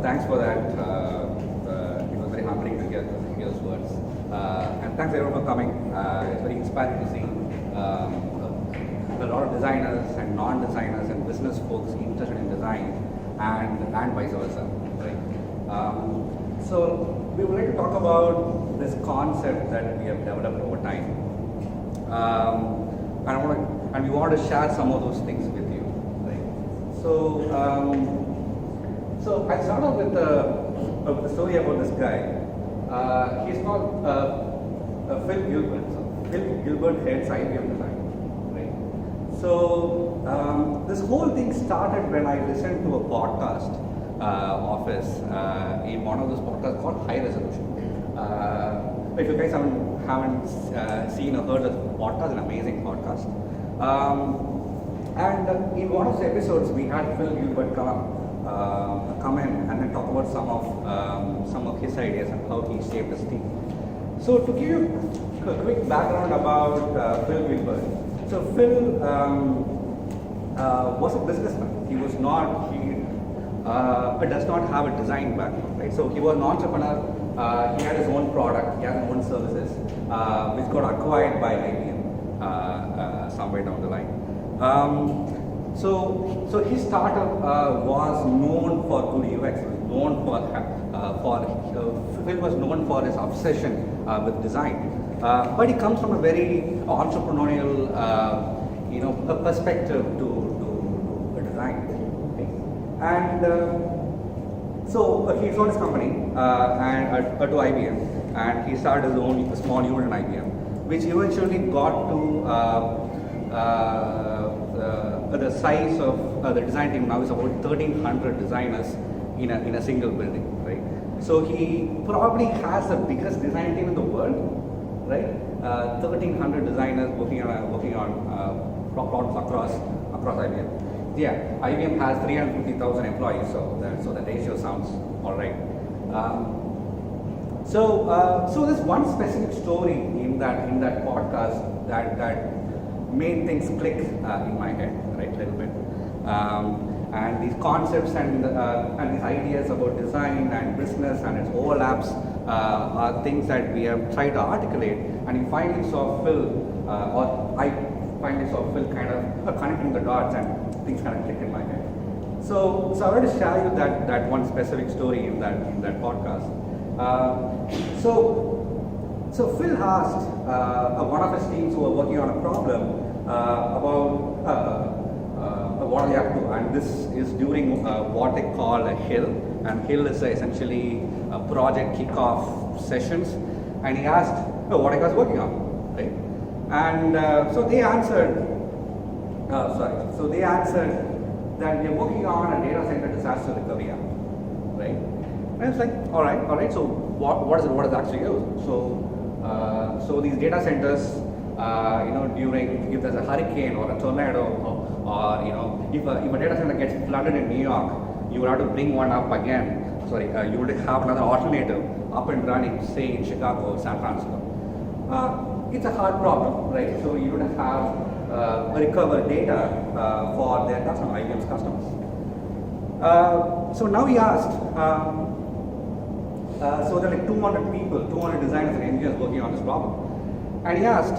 Thanks for that. It was very humbling to hear those words. And thanks everyone for coming. It's very inspiring to see a lot of designers and non-designers and business folks interested in design and vice versa. Right? So we would like to talk about this concept that we have developed over time. And we want to share some of those things with you. Right? So I start off with the story about this guy. He's called Phil Gilbert. So Phil Gilbert heads IBM Design. Right? So this whole thing started when I listened to a podcast in one of those podcasts called High Resolution. If you guys haven't seen or heard of the podcast, an amazing podcast. And in one of the episodes, we had Phil Gilbert come in and then talk about some of his ideas and how he shaped his team. So to give you a quick background about Phil Gilbert. So Phil was a businessman. He was not. He does not have a design background, right? So he was an entrepreneur. He had his own product. He had his own services, which got acquired by IBM somewhere down the line. So his startup was known for good UX. Phil was known for his obsession with design. But he comes from a very entrepreneurial, perspective to design. Okay? And so he sold his company to IBM, and he started his own small unit in IBM, which eventually got to the size of the design team now is about 1,300 designers in a single building, right? So he probably has the biggest design team in the world, right? 1,300 designers working on products across IBM. Yeah, IBM has 350,000 employees, so the ratio sounds all right. So there's one specific story in that podcast that made things click in my head, right, a little bit. And these concepts and these ideas about design and business and its overlaps are things that we have tried to articulate. And we finally saw Phil, I finally saw Phil kind of connecting the dots, and things kind of clicked in my head. So I wanted to share you that one specific story in that podcast. So Phil asked one of his teams who were working on a problem about what they have to, and this is during what they call a hill, and hill is essentially a project kickoff sessions, and he asked, what are you guys working on, right? And so they answered that we are working on a data center disaster recovery app, right? And it's like, all right. So what is it actually used? So these data centers, during if there's a hurricane or a tornado, or if a data center gets flooded in New York, you would have to bring one up again. You would have another alternative up and running, say in Chicago or San Francisco. It's a hard problem, right? So you would have recover data for their customer, IBM's customers. So now he asked, so there are like 200 people, 200 designers and engineers working on this problem. And he asked,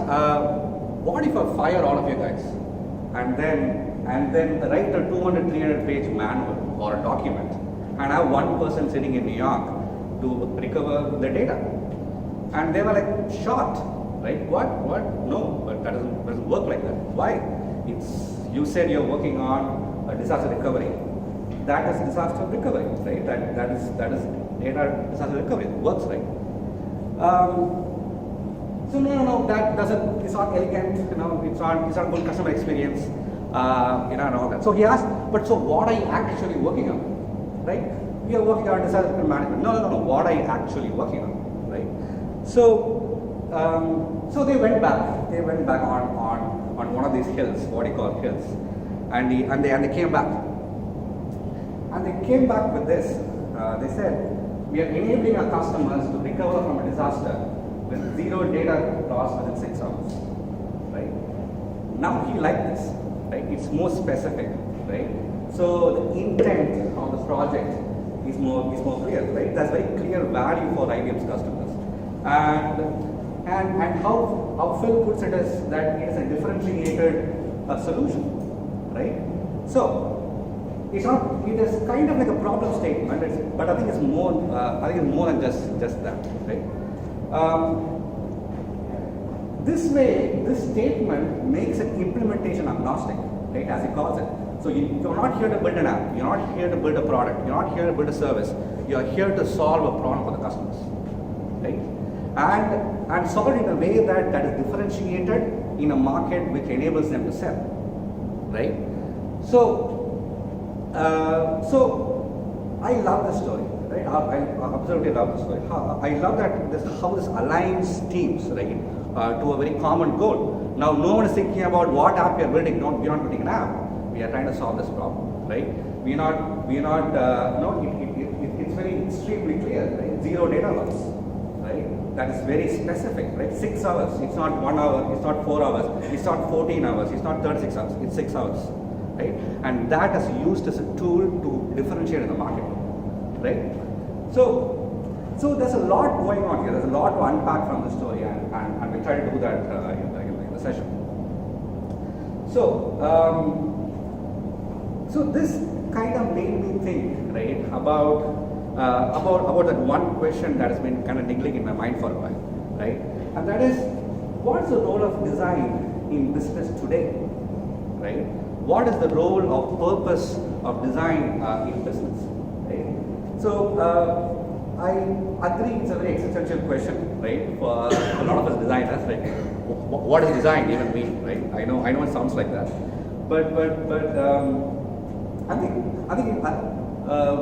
what if I fire all of you guys and then write a 200, 300 page manual or a document and have one person sitting in New York to recover the data? And they were like shocked, right? What? No, but that doesn't work like that. Why? You said you're working on a disaster recovery. That is disaster recovery, right? That is data disaster recovery. It works, right? So no, that doesn't. It's not elegant. It's not good customer experience. And all that. So he asked, but so what are you actually working on, right? We are working on disaster management. No. What are you actually working on, right? So they went back. They went back on one of these hills, what he called hills, and they came back. And they came back with this. They said, we are enabling our customers to recover from a disaster with zero data loss within 6 hours. Right? Now he liked this. Right? It's more specific. Right? So the intent of the project is more clear, right? That's very clear value for IBM's customers. And how Phil puts it is that it is a differentiated solution, right? So it's not. It is kind of like a problem statement, but I think it's more. I think it's more than just that, right? This way, this statement makes it implementation agnostic, right? As he calls it. So you're not here to build an app. You're not here to build a product. You're not here to build a service. You're here to solve a problem for the customers, right? And solve it in a way that is differentiated in a market which enables them to sell, right? So I love this story, right? I absolutely love this story. I love that how this aligns teams, right, to a very common goal. Now, no one is thinking about what app we are building. No, we are not building an app. We are trying to solve this problem, right? We are not. It's very extremely clear, right? 0 data loss, right? That is very specific, right? 6 hours. It's not 1 hour. It's not 4 hours. It's not 14 hours. It's not 36 hours. It's 6 hours, right? And that is used as a tool to differentiate in the market, right? So there's a lot going on here. There's a lot to unpack from the story, and we'll try to do that in the session. So this kind of made me think, right, about that one question that has been kind of niggling in my mind for a while, right? And that is, what's the role of design in business today, right? What is the role of purpose of design in business, right? So I agree it's a very existential question, right, for a lot of us designers, right? What does design even mean, right? I know it sounds like that, but I think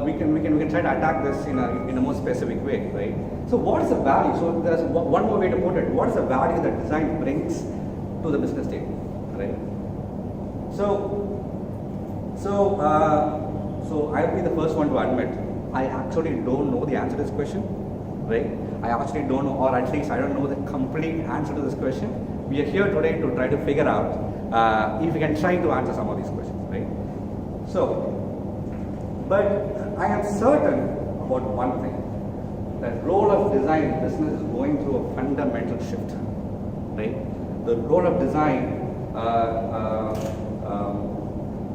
we can try to attack this in a more specific way, right? So what is the value? So there's one more way to put it. What is the value that design brings to the business table, right? So I'll be the first one to admit I actually don't know the answer to this question, right? I actually don't know, or at least I don't know the complete answer to this question. We are here today to try to figure out if we can try to answer some of these questions, right? But I am certain about one thing, that role of design in business is going through a fundamental shift, right? The role of design,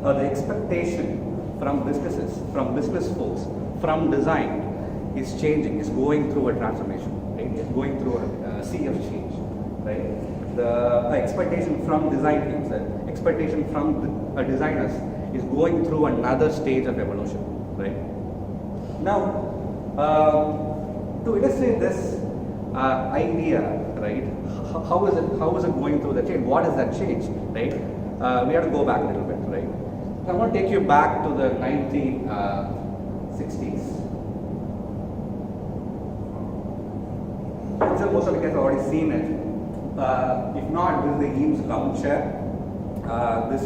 the expectation from businesses, from business folks, from design is changing, is going through a transformation, right? It's going through a sea of change, right? The expectation from design teams, the expectation from designers is going through another stage of evolution, right? Now, to illustrate this idea, right? How is it going through the change? What is that change, right? We have to go back a little bit, right? I want to take you back to the 1960s. I'm sure most of you guys have already seen it. If not, this is the Eames lounge chair. This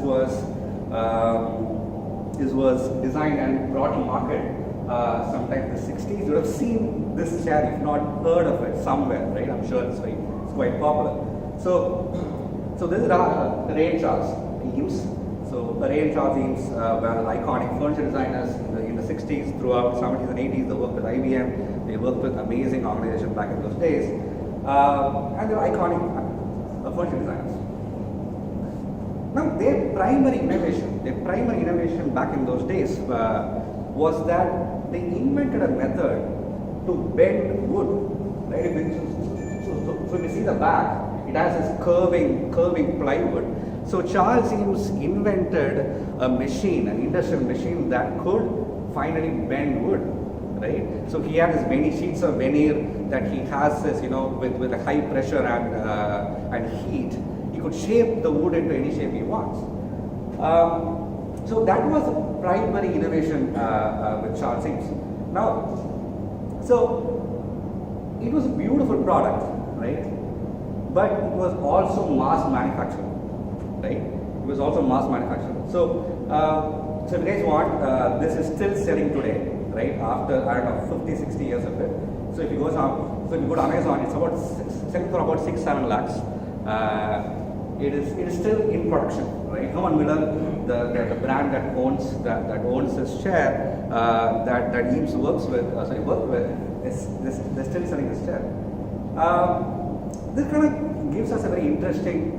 was designed and brought to market sometime in the 60s. You would have seen this chair, if not heard of it somewhere, right? I'm sure it's quite popular. So this is Ray and Charles Eames. So Ray and Charles Eames were iconic furniture designers in the 60s, throughout 70s and 80s. They worked with IBM. They worked with amazing organizations back in those days, and they were iconic furniture designers. Now, their primary innovation back in those days was that they invented a method to bend wood, right? So if you see the back, it has this curving plywood. So Charles Eames invented a machine, an industrial machine that could finally bend wood, right? So he had his many sheets of veneer that he has this, with a high pressure and heat. He could shape the wood into any shape he wants. So that was the primary innovation with Charles Eames. Now, so it was a beautiful product, right? But it was also mass manufactured, right? It was also mass manufactured. So if you guys want, this is still selling today, right? After, I don't know, 50, 60 years of it. So if you go to Amazon, it's about selling for about 6-7 lakhs. It is still in production, right? Herman Miller, the brand that owns this chair, that Eames worked with is still selling this chair. This kind of gives us a very interesting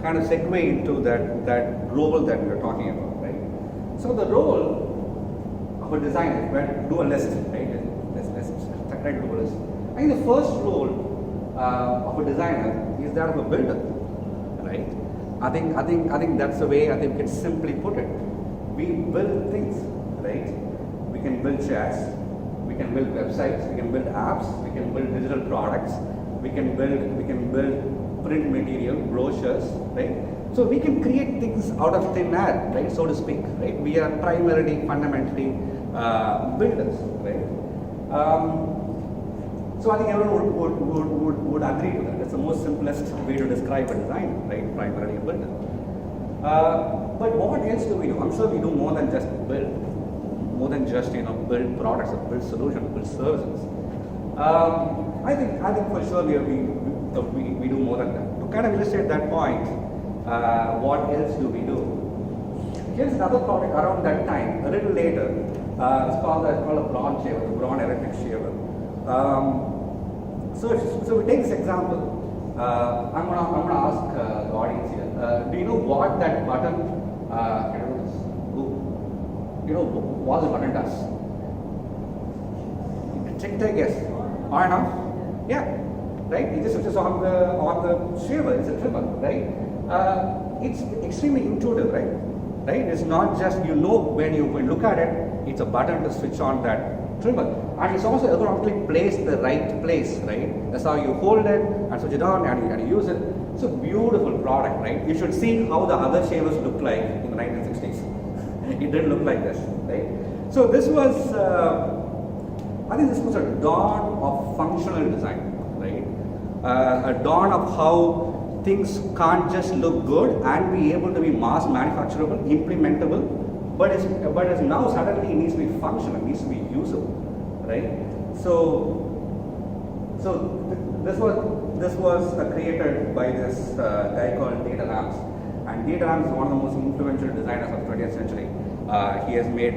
kind of segue into that role that we were talking about, right? So the role of a designer, right? Do a list, right? Let's try to do a list. I think the first role of a designer is that of a builder, right? I think that's the way I think we can simply put it. We build things, right? We can build chairs, we can build websites, we can build apps, we can build digital products, we can build print material, brochures, right? So we can create things out of thin air, right? So to speak, right? We are primarily, fundamentally builders, right? So I think everyone would agree to that. It's the most simplest way to describe a designer, right? Primarily a builder. But what else do we do? I'm sure we do more than just build, more than just build products or build solutions, build services. I think for sure we do more than that. To kind of illustrate that point, what else do we do? Here's another product around that time, a little later. It's called a Braun shaver, the Braun electric shaver. So we take this example. I'm gonna ask the audience here. Do you know what that button? What the button does? Check the guess. On and off. Yeah. Right. It just switches on the shaver. It's a trimmer. Right. It's extremely intuitive. Right. Right. It's not just when you look at it. It's a button to switch on that trimmer. And it's also ergonomically placed the right place, right? That's how you hold it and switch it on and you use it. It's a beautiful product, right? You should see how the other shavers looked like in the 1960s. It didn't look like this, right? So this was, I think this was a dawn of functional design, right? A dawn of how things can't just look good and be able to be mass manufacturable, implementable, but it's now suddenly it needs to be functional, it needs to be usable. Right, so this was created by this guy called Data Rams, and Data Rams is one of the most influential designers of the 20th century. He has made,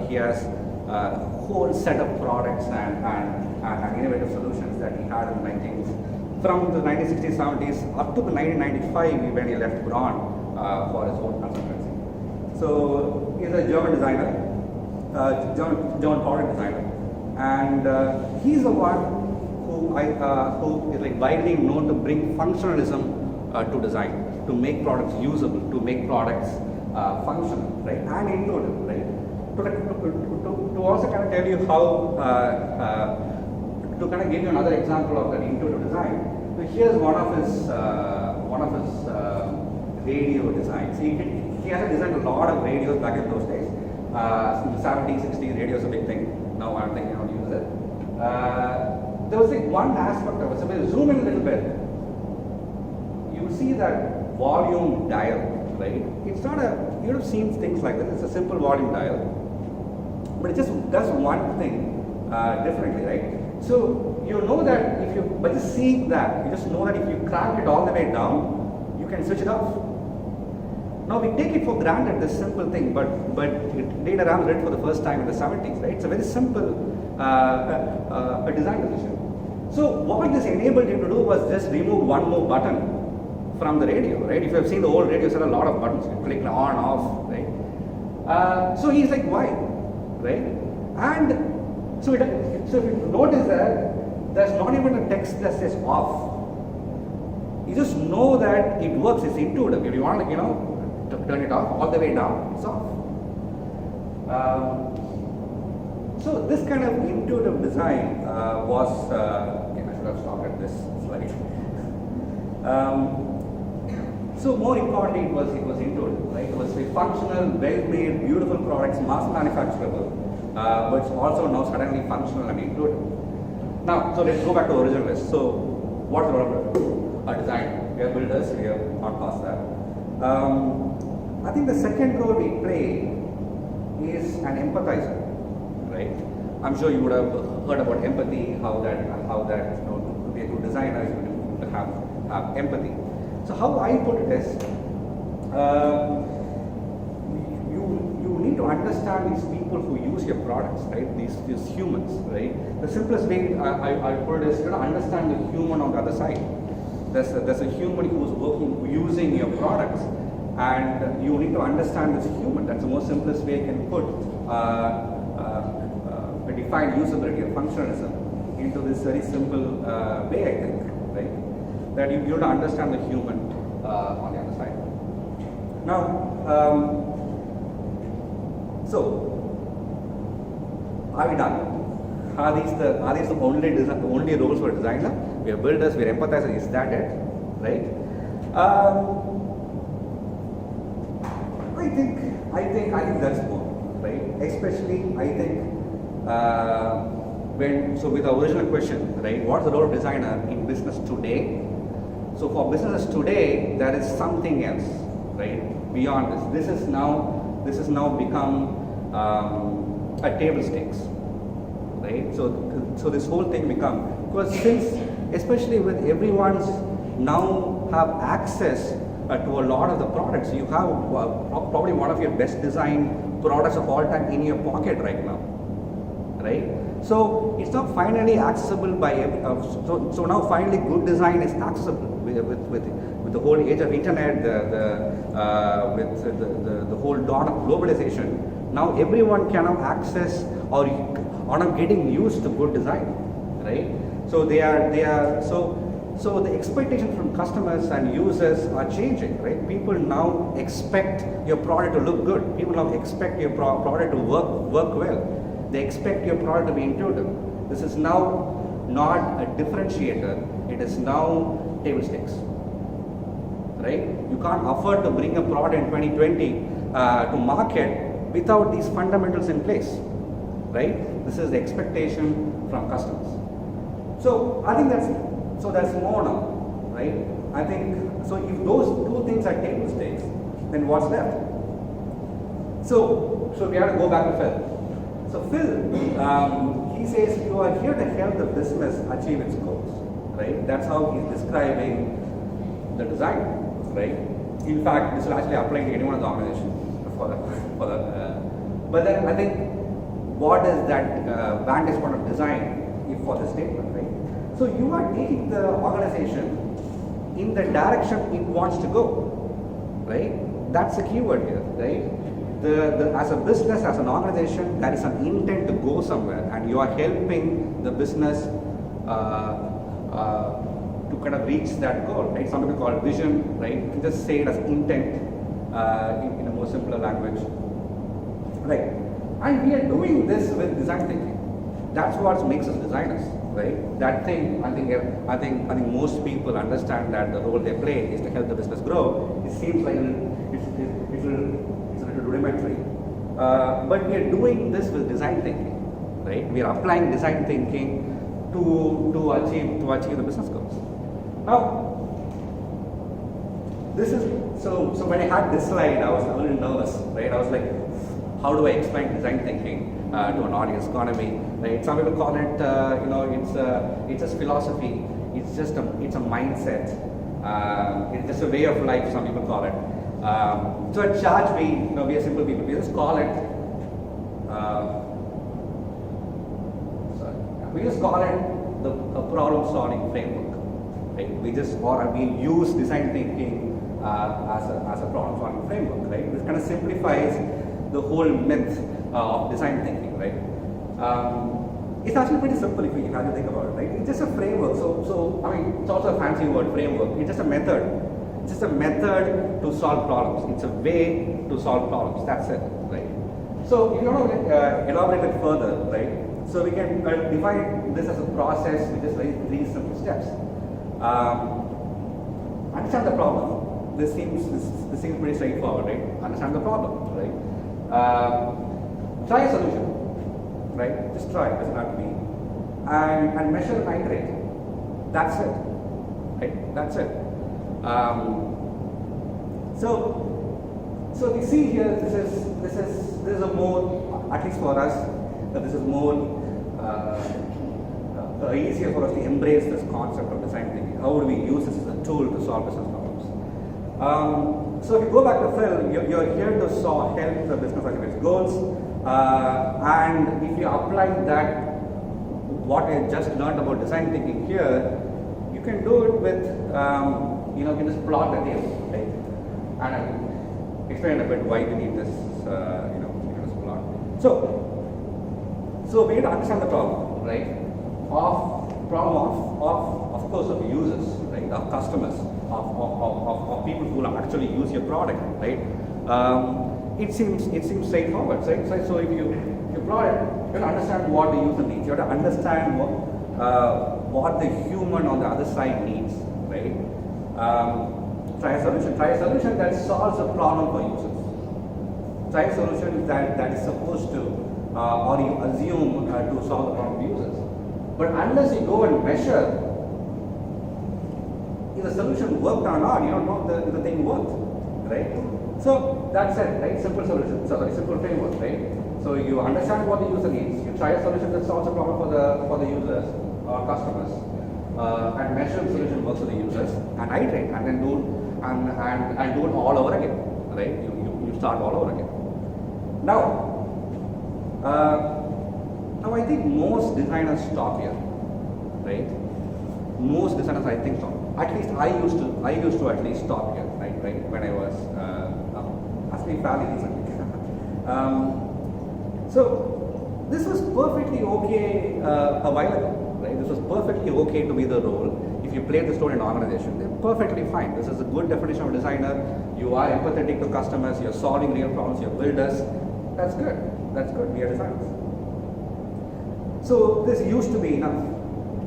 he has a whole set of products and innovative solutions that he had in from the 1960s, 70s up to the 1995 when he left Braun for his own consultancy. So he's a German designer. German product designer, and he's the one who is like widely known to bring functionalism to design, to make products usable, to make products functional, right, and intuitive, right. To also kind of tell you how, to kind of give you another example of that intuitive design. So here's one of his radio designs. He has designed a lot of radios back in those days. In the 70s, 60s, radio is a big thing. Now I'm thinking how to use it. There was like one aspect of it. So if you zoom in a little bit, you will see that volume dial, right? It's not you would have seen things like this. It's a simple volume dial, but it just does one thing differently, right? So you know that by just seeing that, you just know that if you crank it all the way down, you can switch it off. Now we take it for granted, this simple thing, but Data Rams did it for the first time in the 70s, right? It's a very simple a design decision. So what this enabled him to do was just remove one more button from the radio, right? If you have seen the old radios, there are a lot of buttons. You click on, off, right? So he's like, why, right? And so if you notice that there's not even a text that says off. You just know that it works. It's intuitive. If you want to, to turn it off all the way down, it's off. So this kind of intuitive design was, I should have stopped at this slide. So more importantly, it was intuitive, right? It was functional, well-made, beautiful products, mass manufacturable, but it's also now suddenly functional and intuitive. Now, so let's go back to the original list. So what's our design? We are builders, we have not past that. I think the second role we play is an empathizer, right? I'm sure you would have heard about empathy, how that to be a good designer, you need to have empathy. So how I put it is, you need need to understand these people who use your products, right? These humans, right? The simplest way I put it is you understand the human on the other side. There's a human who's using your products, and you need to understand this human. That's the most simplest way I can put a defined usability or functionalism into this very simple way, I think, right? That you have to understand the human on the other side. Now, so are we done? Are these the only roles for a designer? We are builders, we are empathizers. Is that it? Right? I think that's more, right? Especially, I think with the original question, right? What's the role of designer in business today? So for businesses today, there is something else, right? Beyond this, this has now become a table stakes, right? So this whole thing because since, especially with everyone's now have access to a lot of the products, you have probably one of your best designed products of all time in your pocket right now, right? So it's not finally accessible by so now finally good design is accessible with the whole age of internet, with the whole dawn of globalization. Now everyone can have access or now getting used to good design, right? So so the expectation from customers and users are changing, right? People now expect your product to look good. People now expect your product to work well. They expect your product to be intuitive. This is now not a differentiator. It is now table stakes, right? You can't afford to bring a product in 2020 to market without these fundamentals in place, right? This is the expectation from customers. So I think that's more now, right? I think so. If those two things are table stakes, then what's left? So we have to go back to Phil. So Phil, he says you are here to help the business achieve its goals, right? That's how he's describing the design, right? In fact, this will actually apply to anyone in the organization for that. But then I think what is that vantage point of design for this statement, right? So you are taking the organization in the direction it wants to go, right? That's the keyword here, right? As a business, as an organization, there is an intent to go somewhere, and you are helping the business to kind of reach that goal, right? Some people call it vision, right? You can just say it as intent in a more simpler language, right? And we are doing this with design thinking. That's what makes us designers, right? That thing, I think most people understand that the role they play is to help the business grow. It seems like it's a little rudimentary, but we are doing this with design thinking, right? We are applying design thinking to achieve the business goals. Now, this is so when I had this slide, I was a little nervous, right? I was like, how do I explain design thinking to an audience economy, right? Some people call it, it's just philosophy. It's a mindset. It's just a way of life. Some people call it. So at Chargebee, we are simple people. We just call it. We just call it a problem-solving framework. Right? We use design thinking as a problem-solving framework. Right? This kind of simplifies the whole myth of design thinking, right? It's actually pretty simple if you have to think about it, right? It's just a framework. So I mean, it's also a fancy word, framework. It's just a method. It's just a method to solve problems. It's a way to solve problems. That's it, right? So if you want to elaborate it further, right? So we can define this as a process with just three simple steps. Understand the problem. This seems pretty straightforward, right? Understand the problem, right? Try a solution, right? Just try, it doesn't have to be. And measure and iterate. That's it, right? That's it. So we see here, this is a more, at least for us, this is more easier for us to embrace this concept of design thinking. How do we use this as a tool to solve business problems? So if you go back to Phil, you're here to help the business achieve its goals, and if you apply that, what I just learned about design thinking here, you can do it with, you can just plot the table, right? And I'll explain a bit why we need this, this plot. So we need to understand the problem, right? Of course, of users, right? Of customers, of people who will actually use your product, right? It seems straightforward, right? So if you plot it, you have to understand what the user needs. You have to understand what the human on the other side needs, right? Try a solution that solves a problem for users. Try a solution that is supposed to, or you assume to solve the problem for users. But unless you go and measure if the solution worked or not, you don't know if the thing worked, right? So that's it, right? Simple solution, simple framework, right? So you understand what the user needs. You try a solution that solves a problem for the users or customers, and measure the solution works for the users, and iterate, and then do it all over again, right? You start all over again. Now I think most designers stop here, right? Most designers, I think, stop. At least I used to at least stop here, right? When I was actually fairly recently. So this was perfectly okay a while ago, right? This was perfectly okay to be the role. If you play this role in an organization, they're perfectly fine. This is a good definition of a designer. You are empathetic to customers. You're solving real problems. You're builders. That's good. That's good. We are designers. So this used to be enough,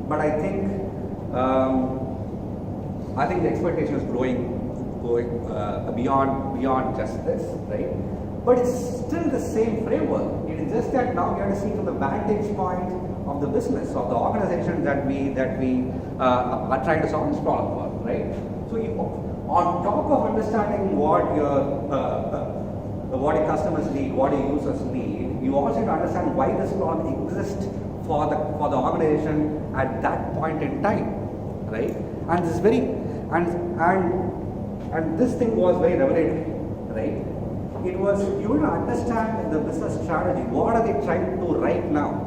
but I think the expectation is going beyond just this, right? But it's still the same framework. It is just that now we have to see from the vantage point of the business, of the organization that we are trying to solve this problem for, right? So on top of understanding what your customers need, what your users need, you also have to understand why this problem exists for the organization at that point in time, right? And this is and this thing was very revelatory, right? It was, you will understand the business strategy. What are they trying to do right now,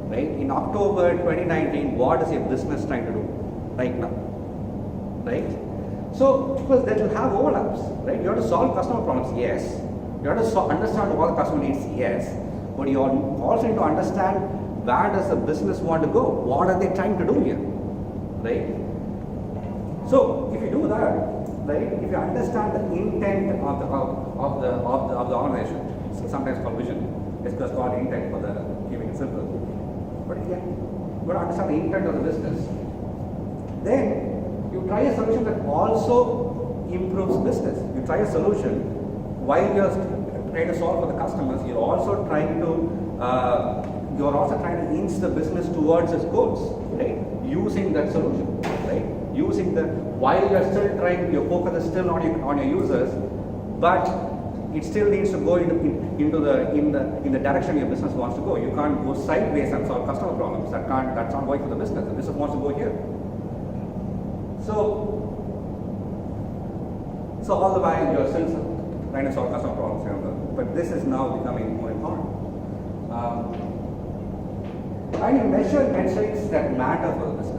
right? In October 2019, what is your business trying to do right now, right? So, because they will have overlaps, right? You have to solve customer problems, yes. You have to understand what the customer needs, yes. But you also need to understand where does the business want to go? What are they trying to do here, right? So, if you do that, right? If you understand the intent of the organization, it's sometimes called vision. It's just called intent for keeping it simple. But again, you got to understand the intent of the business. Then you try a solution that also improves business. You try a solution while you're trying to solve for the customers. You're also trying to inch the business towards its goals, right? Using that solution, right? While you're still trying, your focus is still on your users, but it still needs to go in the direction your business wants to go. You can't go sideways and solve customer problems. That's not going for the business. The business wants to go here. So all the while you're still trying to solve customer problems, but this is now becoming more important. And you measure metrics that matter for the business.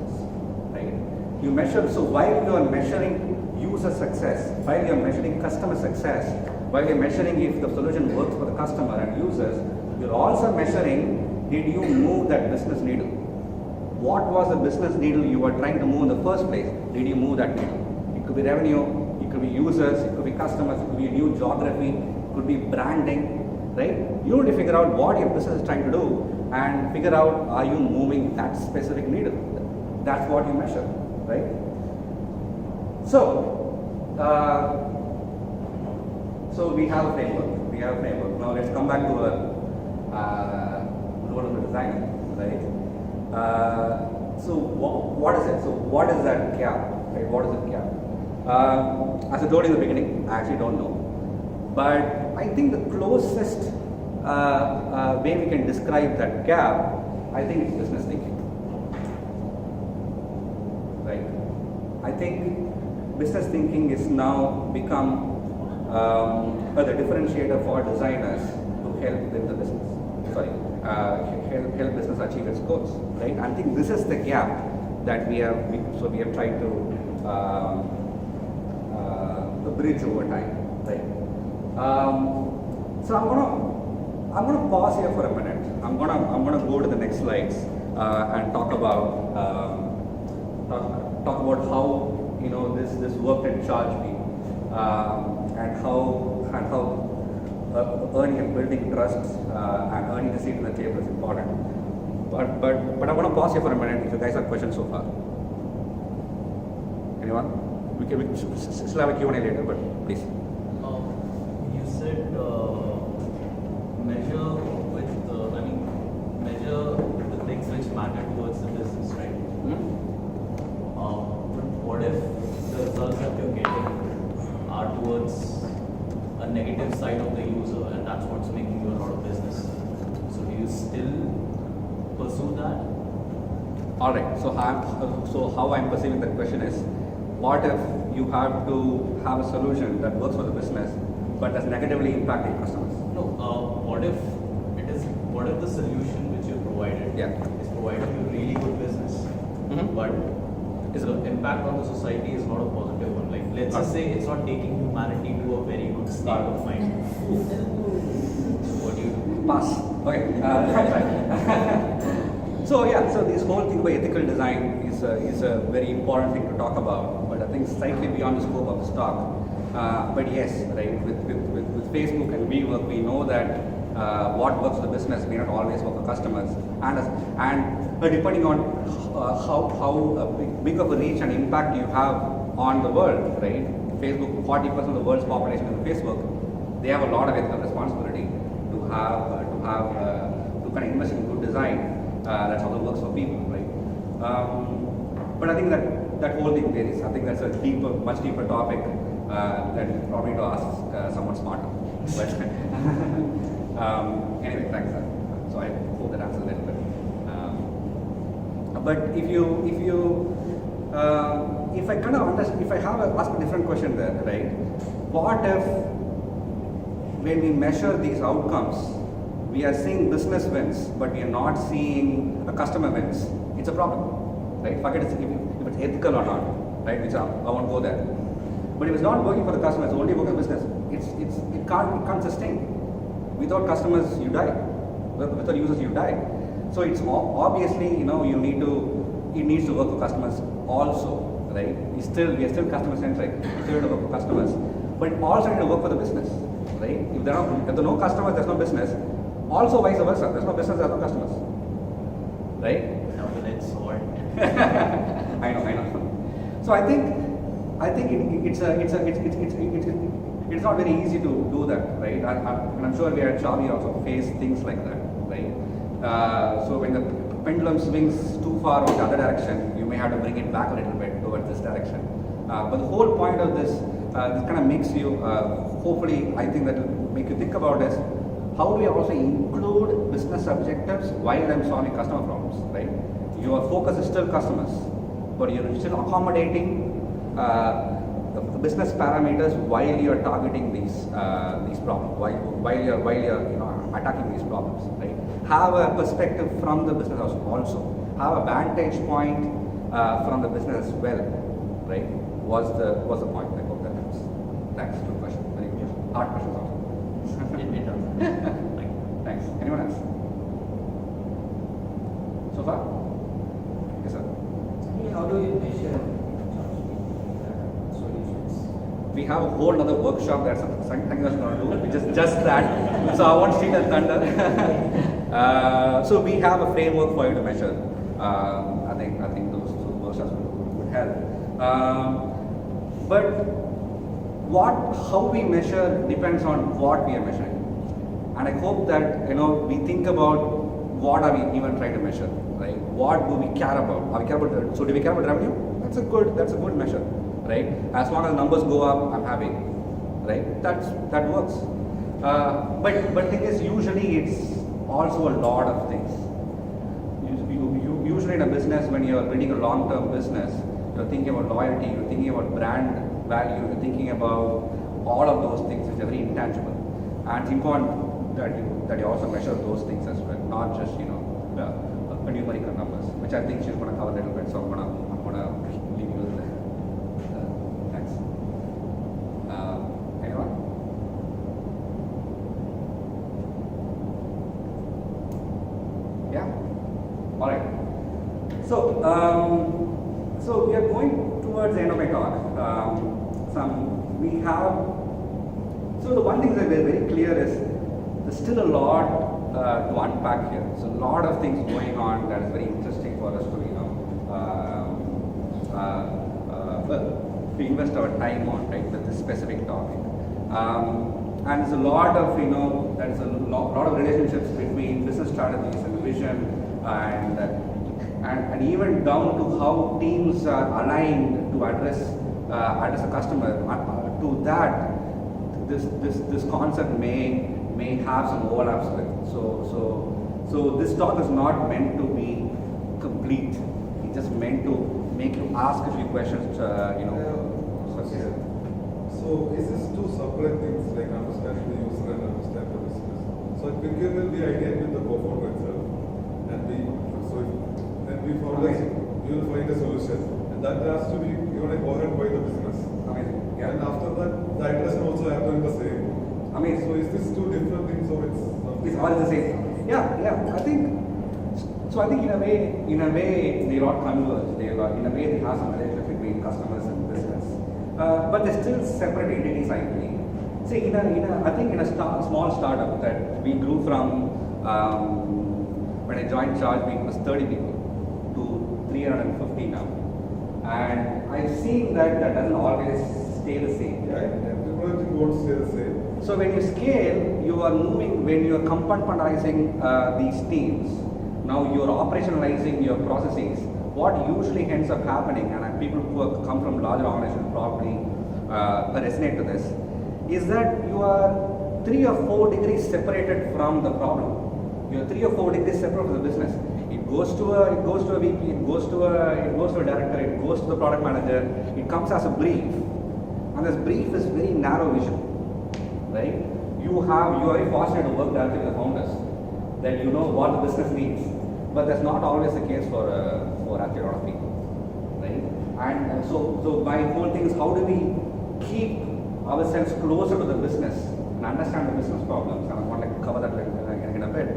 You measure, so while you are measuring user success, while you are measuring customer success, while you are measuring if the solution works for the customer and users, you are also measuring, did you move that business needle? What was the business needle you were trying to move in the first place? Did you move that needle? It could be revenue, it could be users, it could be customers, it could be a new geography, it could be branding, right? You need to figure out what your business is trying to do and figure out, are you moving that specific needle? That's what you measure. Right? So we have a framework. Now let's come back to a role of the designer, right? So what is it? So what is that gap? Right? What is that gap? As I told you in the beginning, I actually don't know. But I think the closest way we can describe that gap, I think it's business thinking. Right? I think business thinking is now become the differentiator for designers to help build the business. Sorry, help business achieve its goals, right? I think this is the gap that we have tried to bridge over time, right? So I'm gonna pause here for a minute. I'm gonna go to the next slides and talk about how this worked at Chargebee and how earning and building trust and earning a seat at the table is important. But I want to pause here for a minute if you guys have questions so far. Anyone? We still have a Q&A later, but please. You said measure the things which matter towards the business, right? What if the results that you're getting are towards a negative side of the user, and that's what's making you a lot of business? So do you still pursue that? All right. So how I'm perceiving that question is, what if you have to have a solution that works for the business, but does negatively impact your customers? No. What if the solution which you provided is providing you really good business, but the impact on the society is not a positive one? Like, let's just say it's not taking humanity to a very good state of mind. What do you do? Pass. Okay. So this whole thing about ethical design is a very important thing to talk about, but I think slightly beyond the scope of this talk. But yes, right, with Facebook and WeWork, we know that what works for the business may not always work for customers, and depending on how big of a reach and impact you have on the world, right? Facebook, 40% of the world's population is on Facebook. They have a lot of ethical responsibility to kind of invest in good design. That's how it works for people, right? But I think that whole thing varies. I think that's a much deeper topic that probably to ask someone smarter. But anyway, thanks. So I hope that answers a little bit. But if I kind of understand, if I ask a different question there, right? What if when we measure these outcomes, we are seeing business wins, but we are not seeing a customer wins? It's a problem, right? Forget if it's ethical or not, right? Which I won't go there. But if it's not working for the customer, it's only working for business. It can't sustain. Without customers, you die. Without users, you die. So it's obviously it needs to work for customers also, right? We are still customer centric. We still have to work for customers, but it also needs to work for the business, right? If there are no customers, there's no business. Also vice versa. There's no business, there's no customers, right? Double-edged sword. I know. So I think it's not very easy to do that, right? And I'm sure we at Chargebee also face things like that, right? So when the pendulum swings too far in the other direction, you may have to bring it back a little bit towards this direction. But the whole point of this kind of makes you, hopefully, I think that will make you think about is, how do we also include business objectives while I'm solving customer problems, right? Your focus is still customers, but you're still accommodating the business parameters while you're targeting these problems, while you're attacking these problems, right? Have a perspective from the business also. Have a vantage point from the business as well, right? Was the point? I hope that helps. Thanks. Good question. Very good. Hard questions also. Thanks. Anyone else? So far? Yes, sir. How do you measure solutions? We have a whole other workshop that's something that's going to do, which is just that. So I won't steal the thunder. So we have a framework for you to measure. I think those workshops would help. But how we measure depends on what we are measuring. And I hope that we think about what are we even trying to measure, right? What do we care about? So do we care about revenue? That's a good measure, right? As long as numbers go up, I'm happy, right? That works. But thing is, usually it's also a lot of things. Usually in a business, when you're building a long-term business, you're thinking about loyalty, you're thinking about brand value, you're thinking about all of those things which are very intangible. And it's important that you also measure those things as well, not just numerical numbers, which I think she's going to cover a little bit. So I'm gonna leave you with that. Thanks. Anyone? Yeah. All right. So we are going towards the end of my talk. So the one thing that is very clear is there's still a lot to unpack here. So a lot of things going on that is very interesting for us to to invest our time on, right, with this specific topic. And there's a lot of there's a lot of relationships between business strategies and vision and even down to how teams are aligned to address a customer. To that, this concept may have some overlaps with. So this talk is not meant to be complete. It's just meant to make you ask a few questions. So is this two separate things, like understanding the user and understand the business? So it begins with the idea with the co-founder itself, and we found that you will find a solution, and that has to be covered by the business. Amazing. Yeah. And after that, the iteration also happen the same. Amazing. So is this two different things, or it's something? It's all the same. Yeah. I think in a way they all converge. In a way they have some relationship between customers and business, but they're still separate entities, I believe. See, I think in a small startup that we grew from when I joined Chargebee, it was 30 people to 350 now, and I've seen that doesn't always stay the same. Yeah, everybody won't stay the same. So when you scale, you are moving, when you are compartmentalizing these teams, now you are operationalizing your processes. What usually ends up happening, and people who come from larger organizations probably resonate to this, is that you are 3 or 4 degrees separated from the problem. You are 3 or 4 degrees separate from the business. It goes to a VP, it goes to a director, it goes to the product manager. It comes as a brief, and this brief is very narrow vision. Right? You are very fortunate to work directly with the founders, that you know what the business needs, but that's not always the case for actually a lot of people, right? And so my whole thing is, how do we keep ourselves closer to the business and understand the business problems? And I want to cover that in a bit.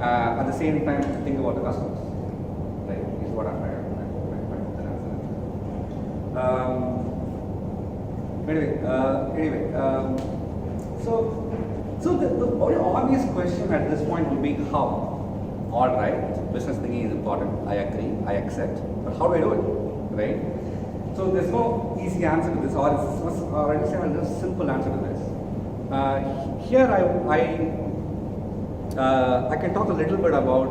At the same time, think about the customers, right? Is what I'm trying to answer. So the very obvious question at this point would be how. All right, business thinking is important. I agree, I accept. But how do I do it, right? So there's no easy answer to this, or I just say a simple answer to this. Here I can talk a little bit about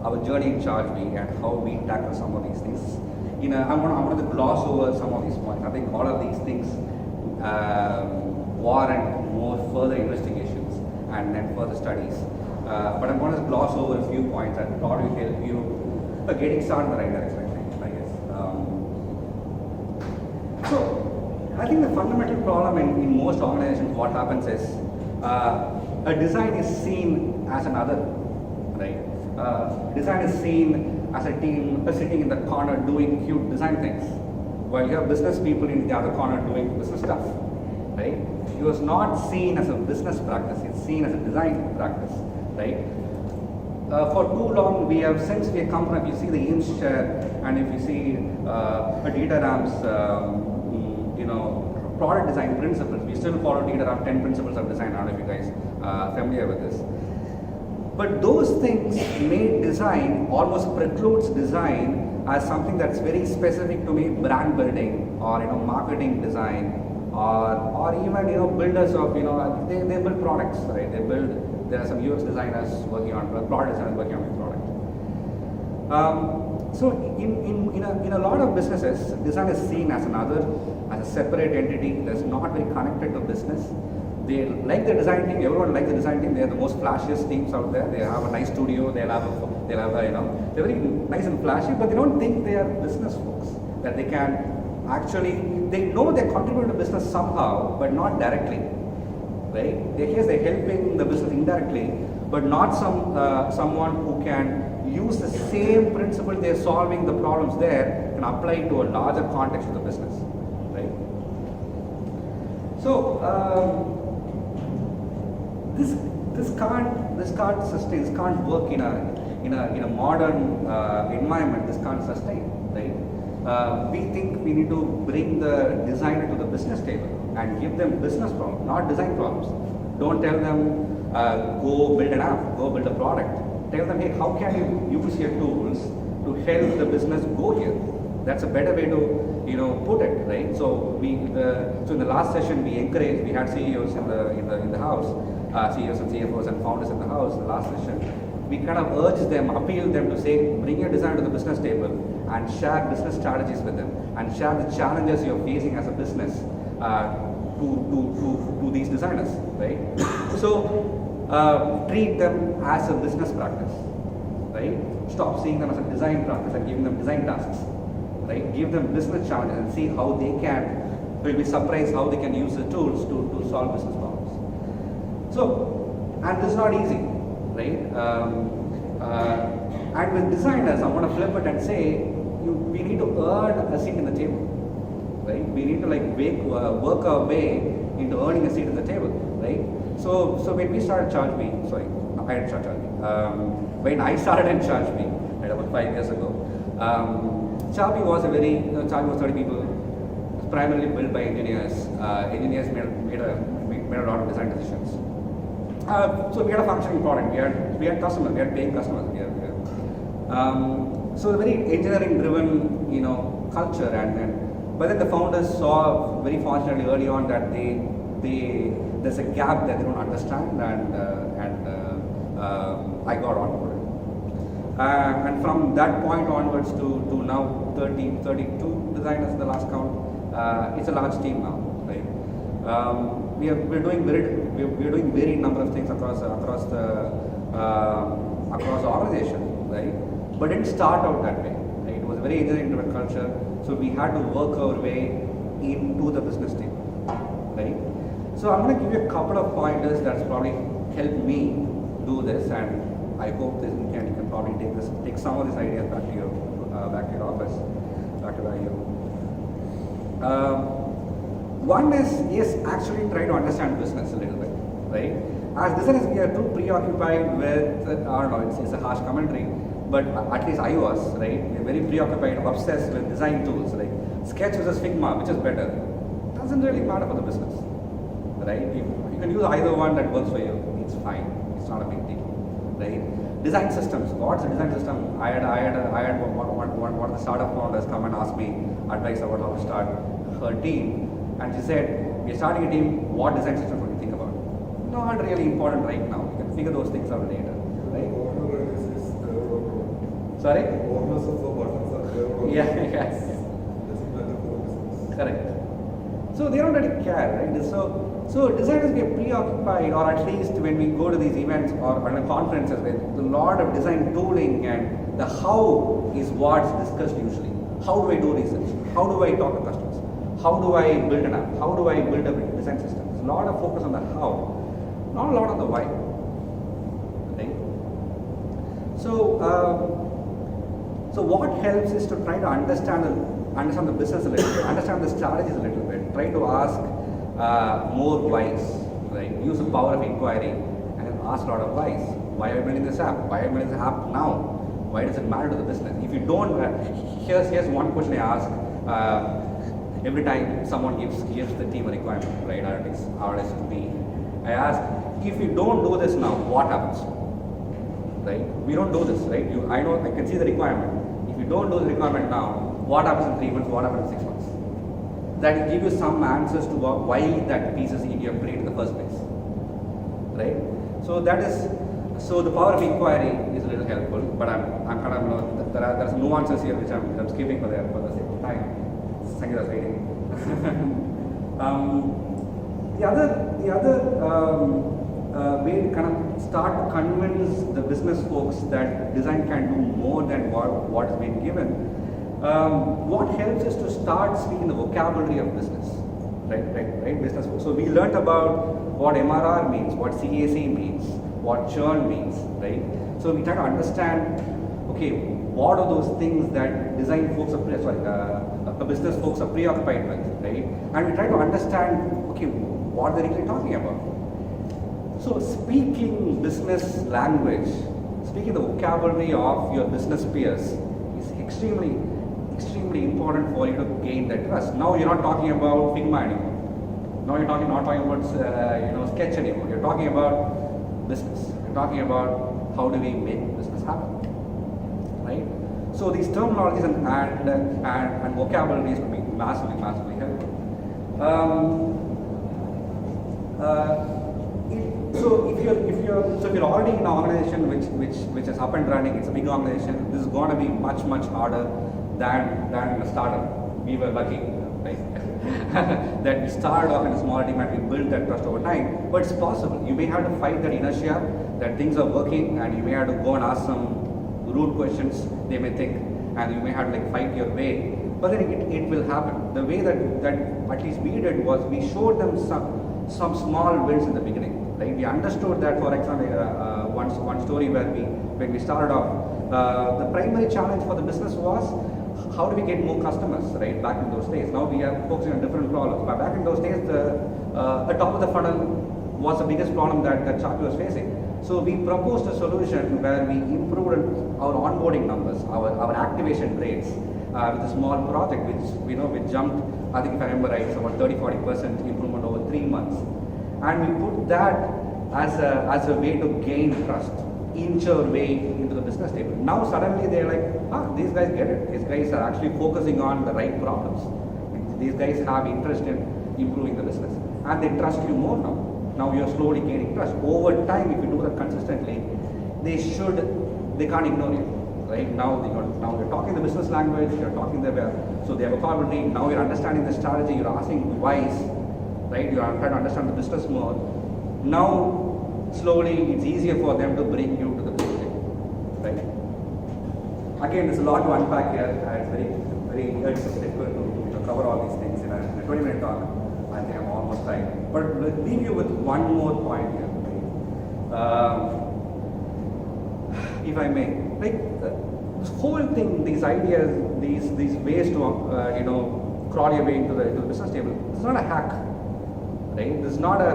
our journey in Chargebee and how we tackle some of these things. I'm going to gloss over some of these points. I think all of these things warrant more further investigations and then further studies. But I'm going to gloss over a few points and probably help you getting started in the right direction, I guess. So I think the fundamental problem in most organizations, what happens is a design is seen as another, right? Design is seen as a team sitting in the corner doing cute design things, while you have business people in the other corner doing business stuff, right? It was not seen as a business practice, it's seen as a design practice, right? For too long, since we have come from, if you see the Eames chair, and if you see Dieter Ram's, product design principles, we still follow Dieter Ram 10 principles of design. I don't know if you guys are familiar with this. But those things made design, almost precludes design as something that's very specific to maybe brand building or marketing design or even builders of they build products, right? There are some UX designers working on product designers working on the product. So in a lot of businesses, design is seen as a separate entity that's not very connected to business. They like the design team. Everyone likes the design team. They are the most flashiest teams out there. They have a nice studio. They're very nice and flashy, but they don't think they are business folks. that they can actually, they know they contribute to business somehow, but not directly, right? They're helping the business indirectly, but not someone who can use the same principle they're solving the problems there and apply it to a larger context of the business, right? So this can't sustain. This can't work in a modern environment. This can't sustain, right? We think we need to bring the designer to the business table and give them business problems, not design problems. Don't tell them go build an app, go build a product. Tell them, hey, how can you use your tools to help the business go here? That's a better way to put it, right? So so in the last session we had CEOs in the house, CEOs and CFOs and founders in the house. The last session we kind of urged them, appealed them to say, bring your design to the business table and share business strategies with them and share the challenges you're facing as a business to these designers, right? So treat them as a business practice, right? Stop seeing them as a design practice and giving them design tasks, right? Give them business challenges and see how they can, you'll be surprised how they can use the tools to solve business problems. So, and this is not easy, right? And with designers, I want to flip it and say, we need to earn a seat in the table, right? We need to work our way into earning a seat at the table, right? So when we started Chargebee, I didn't start Chargebee. When I started in Chargebee, right, about 5 years ago, Chargebee was Chargebee was 30 people, primarily built by engineers. Engineers made a lot of design decisions. So we had a functioning product. We had customers. We had paying customers. So a very engineering-driven, culture, but then the founders saw very fortunately early on that there's a gap that they don't understand, and I got on board. And from that point onwards to now 32 designers, the last count, it's a large team now, right? We're doing varied number of things across the organization, right? But it didn't start out that way, right? It was a very engineering-driven culture, so we had to work our way into the business team, right? So I'm going to give you a couple of pointers that's probably helped me do this, and I hope you can probably take some of these ideas back to your office, back to where you. One is actually try to understand business a little bit, right? As designers, we are too preoccupied with, I don't know, it's a harsh commentary, but at least I was, right? We're very preoccupied, obsessed with design tools, like Sketch versus Figma, which is better. Doesn't really matter for the business, right? You can use either one that works for you. It's fine. It's not a big deal, right? Design systems. What's a design system? I had one of the startup founders come and ask me advice about how to start her team, and she said, "We're starting a team. What design systems would you think about?" Not really important right now. You can figure those things out later, right? Sorry? Owners of the buttons are clear. Yeah, yes. Doesn't matter for the business. Correct. So they don't really care, right? So designers get preoccupied, or at least when we go to these events or conferences with a lot of design tooling, and the how is what's discussed usually. How do I do research? How do I talk to customers? How do I build an app? How do I build a design system? There's a lot of focus on the how, not a lot on the why. Right? So what helps is to try to understand the business a little bit, understand the strategies a little bit, try to ask more whys, right? Use the power of inquiry and ask a lot of whys. Why are you building this app? Why are you building this app now? Why does it matter to the business? If you don't, here's one question I ask every time someone gives the team a requirement, right? Our STP. I ask, if you don't do this now, what happens? Right? We don't do this, right? I can see the requirement. If you don't do the requirement now, what happens in 3 months? What happens in 6 months? That will give you some answers to why that piece is in your brain in the first place, right? So the power of inquiry is a little helpful, but I'm kind of there are some nuances here which I'm skipping for the sake of time. Sangeeta's waiting. The other way to kind of start to convince the business folks that design can do more than what is being given What helps is to start speaking the vocabulary of business, right? Business. So we learnt about what MRR means, what CAC means, what churn means, right? So we try to understand, okay, what are those things that design folks are business folks are preoccupied with, right? And we try to understand, okay, what they're really talking about. So speaking business language, speaking the vocabulary of your business peers is extremely important for you to gain that trust. Now you're not talking about Figma anymore. Now you're not talking about Sketch anymore. You're talking about business. You're talking about how do we make business happen, right? So these terminologies and vocabularies will be massively helpful. So if you're already in an organization which is up and running, it's a big organization, this is going to be much harder than a startup. We were lucky, right? that we started off in a small team and we built that trust over time. But it's possible. You may have to fight that inertia that things are working, and you may have to go and ask some rude questions they may think, and you may have to fight your way. But then it will happen. The way that at least we did was we showed them some small wins in the beginning. Right? We understood that, for example, one story where when we started off, the primary challenge for the business was how do we get more customers, right? Back in those days. Now we are focusing on different problems. But back in those days, the top of the funnel was the biggest problem that Chargebee was facing. So we proposed a solution where we improved our onboarding numbers, our activation rates with a small project, which jumped. I think if I remember right, it's about 30-40% improvement over 3 months. And we put that as a way to gain trust, inch our way into the business table. Now suddenly they're like, these guys get it. These guys are actually focusing on the right problems. These guys have interest in improving the business, and they trust you more now. Now you're slowly gaining trust. Over time, if you do that consistently, they can't ignore you. Right? Now you're talking the business language, you're talking so they have a vocabulary. Now you're understanding the strategy, you're asking whys, right? You're trying to understand the business more. Now, slowly, it's easier for them to bring you to the business, right? Again, there's a lot to unpack here. It's very difficult to cover all these things in a 20-minute talk. I think I'm almost right. But let me leave you with one more point here. If I may, this whole thing, these ideas, these ways to crawl your way into the business table. This is not a hack, right? This is not a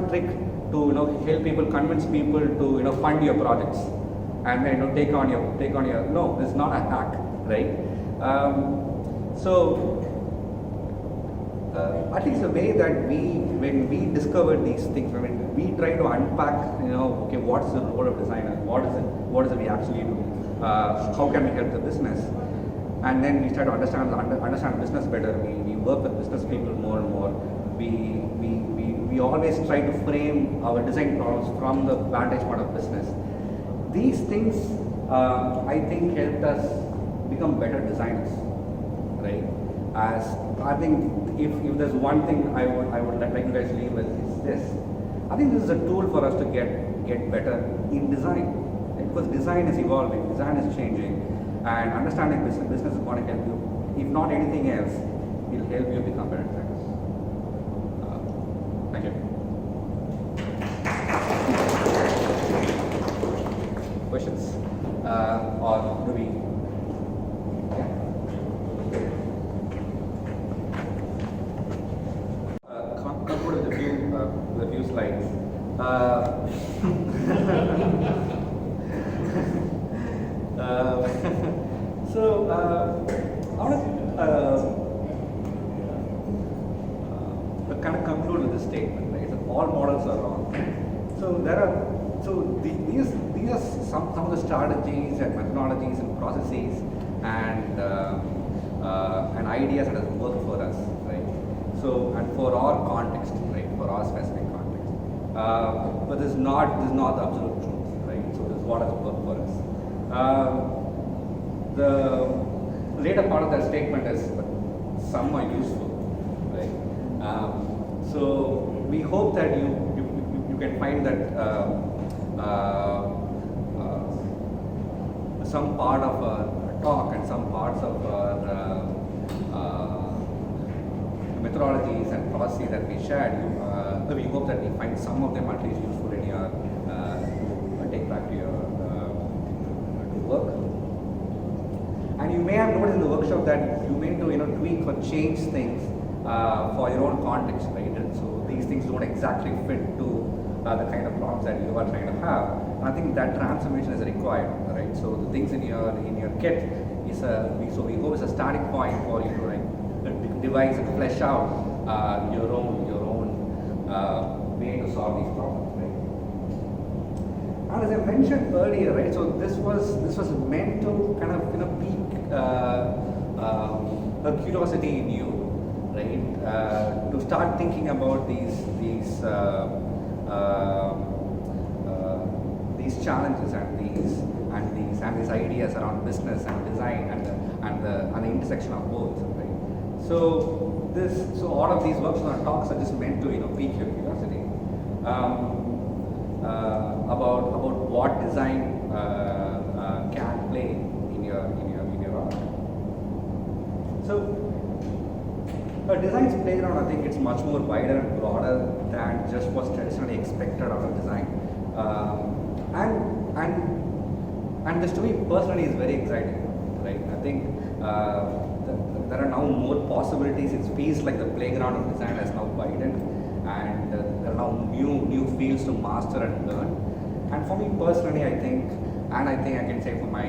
trick to help people, convince people to fund your projects and then take on your. No, this is not a hack, right? At least the way that when we discovered these things, when we try to unpack, okay, what is the role of designer? What is it we actually do? How can we help the business? And then we try to understand business better. We work with business people more and more. We always try to frame our design problems from the vantage point of business. These things, I think, helped us become better designers, right? As I think, if there's one thing I would like you guys to leave with, is this. I think this is a tool for us to get better in design, right? Because design is evolving, design is changing, and understanding business is going to help you. If not anything else, it will help you become better designers. Thank you. Questions? Or do we? Conclude with a few slides. I want to kind of conclude with this statement, right? That all models are wrong. These are some of the strategies and methodologies and processes and ideas that have worked for us, right? So, and for our context, right? For our specific context. But this is not the absolute truth, right? So this is what has worked for us. The later part of that statement is somewhat useful, right? So we hope that you can find that some part of a talk and some parts of our methodologies and processes that we shared, we hope that we find some of them at least useful in your to take back to your to work. And you may have noticed in the workshop that you may tweak or change things for your own context, right? And so these things don't exactly fit to the kind of prompts that you are trying to have. And I think that transformation is required, right? So the things in your kit is we hope is a starting point for you to devise and flesh out your own way to solve these problems, right? And as I mentioned earlier, right? So this was meant to kind of pique a curiosity in you, right? To start thinking about these challenges and these ideas around business and design and the intersection of both, right? So all of these workshops and talks are just meant to pique your curiosity about what design can play in your art. So a design's playground, I think it's much more wider and broader than just what's traditionally expected of a design. And this to me personally is very exciting, right? I think there are now more possibilities. It feels like the playground of design has now widened, and there are now new fields to master and learn. And for me personally, I think I can say for my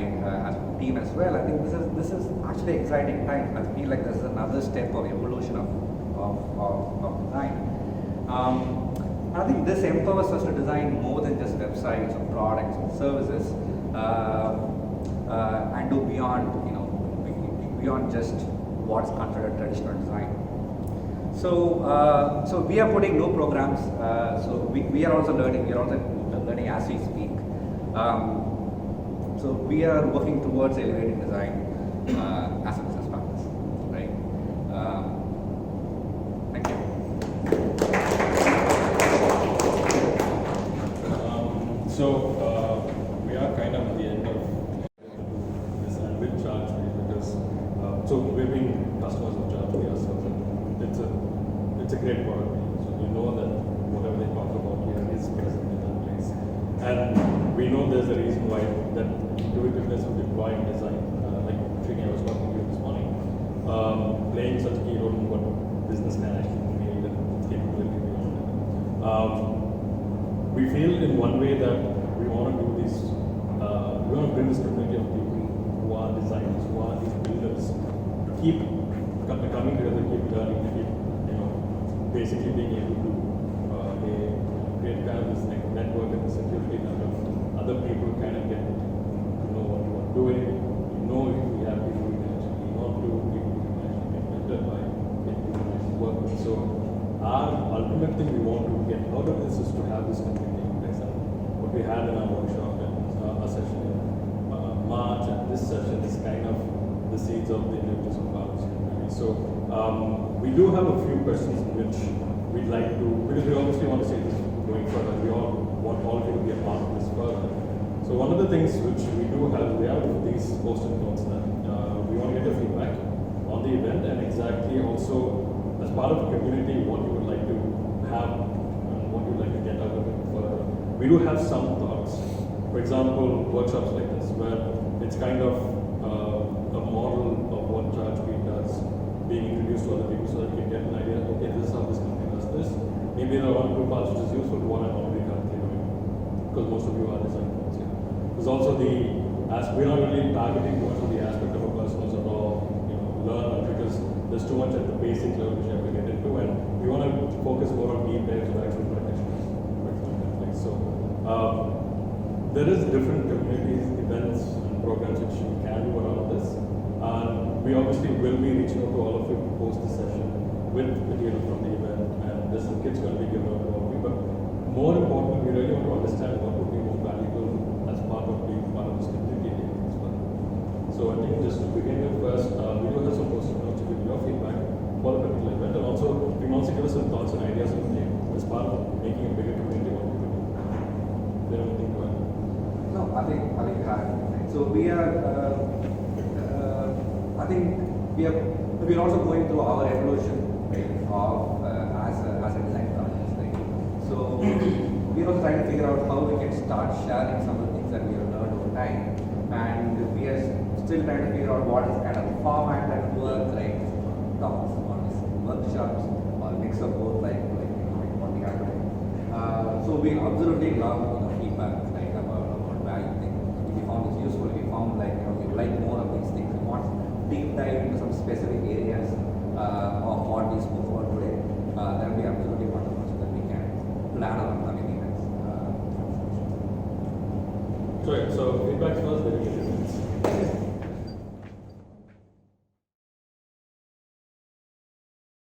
as a team as well, I think this is actually exciting time. I feel like this is another step of evolution of design. And I think this empowers us to design more than just websites or products or services, and do beyond just what's considered traditional design. So we are putting new programs. So we are also learning. We are also learning as we speak. So we are working towards elevating design as a business practice, right? Thank you. We are kind of at the end of this, and with Chargebee, because so we've been customers of Chargebee ourselves, and it's a great product. So we know that whatever they talk about here is present in that place, and we know there's a reason why that intuitiveness of deploying design, like Srini, I was talking to you this morning, playing such a key role in what business can actually create and capability beyond it. We feel in one way that we want to do this, we want to build this community of people who are designers, who are these builders, to keep coming together, keep learning, to keep, basically being able to create kind of this network and security kind of other people kind of get to know what you are doing. If we have people we can actually not do, people we can actually get mentored by, get people to actually work with. So our ultimate thing we want to get out of this is to have this community in place. And what we had in our workshop and our session in March, and this session is kind of the seeds of the images of our community. So we do have a few questions which we'd like to, because we obviously want to see this going further. We all want all of you to be a part of this further. So one of the things which we do have, we have these post-it notes that we want to get your feedback on the event, and exactly also as part of the community what you would like to have and what you would like to get out of it further. We do have some thoughts. For example, workshops like this where it's kind of a model of what Chargebee does being introduced to other people so that you can get an idea, okay, this is how this company does this. Maybe there are one or two parts which is useful to what I'm already currently doing, because most of you are design folks here. There's also we're not really targeting much of the aspect of a person who's a raw learner, because there's too much at the basic level which you have to get into, and we want to focus more on deep dives with actual practitioners. So there is different communities, events, and programs which you can do around this. And we obviously will be reaching out to all of you post the session with material from the event, and there's some kits going to be given out to all of you. But more importantly, we really want to understand what would be more valuable as part of being part of this community as well. So I think just to begin with first, we do have some post-it notes to give your feedback for the particular event, and also we can also give us some thoughts and ideas on the game as part of making a bigger community what we could do. Is there anything to add? No, I think you have it. So we are think we're also going through our evolution, right, of as a design project, right? So we're also trying to figure out how we can start sharing some of the things that we have learned over time, and we are still trying to figure out what is kind of format that works, right? Talks or workshops or mix of both, like what we have today. So we absolutely love feedback, like about where you think if you found this useful, if you found like you like more of these things, you want deep dive into some specific areas of what we spoke about today, that would be absolutely wonderful so that we can plan our coming events. So feedback first, then we can